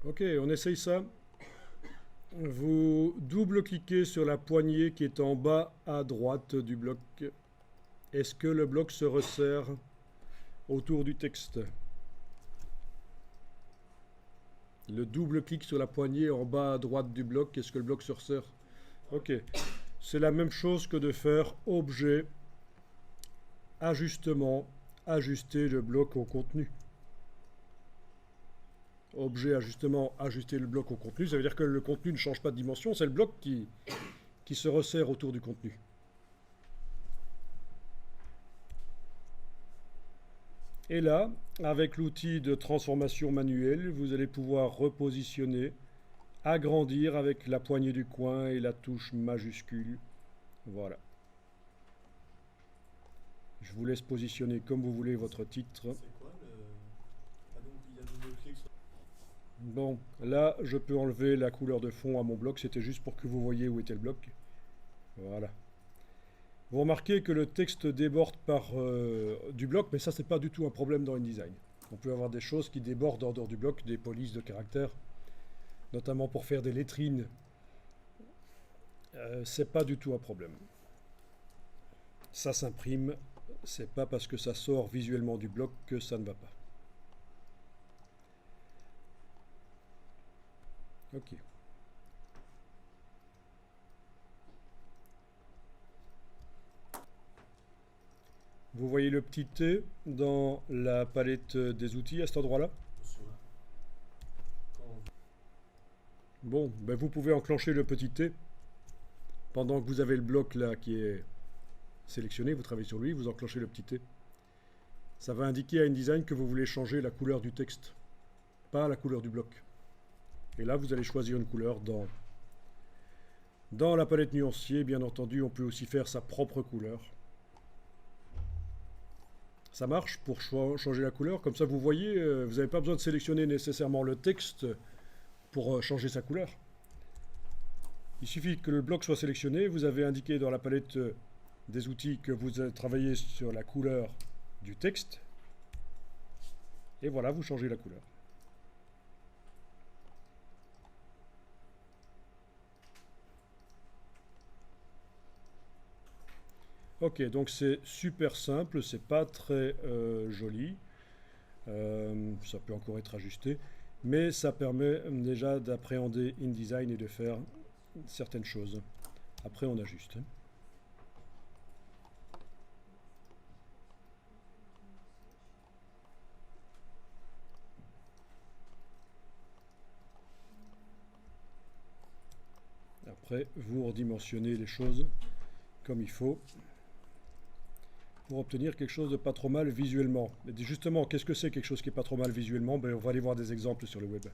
Ok, on essaye ça. Vous double-cliquez sur la poignée qui est en bas à droite du bloc. Est-ce que le bloc se resserre autour du texte? Le double-clic sur la poignée en bas à droite du bloc, est-ce que le bloc se resserre? Ok, c'est la même chose que de faire objet, ajustement, ajuster le bloc au contenu. Objet, ajustement, ajuster le bloc au contenu, ça veut dire que le contenu ne change pas de dimension, c'est le bloc qui se resserre autour du contenu. Et là, avec l'outil de transformation manuelle, vous allez pouvoir repositionner, agrandir avec la poignée du coin et la touche majuscule. Voilà. Je vous laisse positionner comme vous voulez votre titre. C'est quoi le. Ah, donc il y a double-clic sur. Bon, là, je peux enlever la couleur de fond à mon bloc. C'était juste pour que vous voyez où était le bloc. Voilà. Vous remarquez que le texte déborde du bloc, mais ça, c'est pas du tout un problème dans InDesign. On peut avoir des choses qui débordent en dehors du bloc, des polices de caractères, notamment pour faire des lettrines. C'est pas du tout un problème. Ça s'imprime, c'est pas parce que ça sort visuellement du bloc que ça ne va pas. Ok. Vous voyez le petit T dans la palette des outils à cet endroit-là? Sur la. Quand. Bon, ben vous pouvez enclencher le petit T pendant que vous avez le bloc là qui est sélectionné, vous travaillez sur lui, vous enclenchez le petit T. Ça va indiquer à InDesign que vous voulez changer la couleur du texte, pas la couleur du bloc. Et là, vous allez choisir une couleur dans la palette nuancier. Bien entendu, on peut aussi faire sa propre couleur. Ça marche pour changer la couleur. Comme ça, vous voyez, vous n'avez pas besoin de sélectionner nécessairement le texte pour changer sa couleur. Il suffit que le bloc soit sélectionné. Vous avez indiqué dans la palette des outils que vous travaillez sur la couleur du texte. Et voilà, vous changez la couleur. Ok, donc c'est super simple, c'est pas très joli. Ça peut encore être ajusté, mais ça permet déjà d'appréhender InDesign et de faire certaines choses. Après, on ajuste. Après, vous redimensionnez les choses comme il faut pour obtenir quelque chose de pas trop mal visuellement. Mais justement, qu'est-ce que c'est quelque chose qui est pas trop mal visuellement? Ben, on va aller voir des exemples sur le web.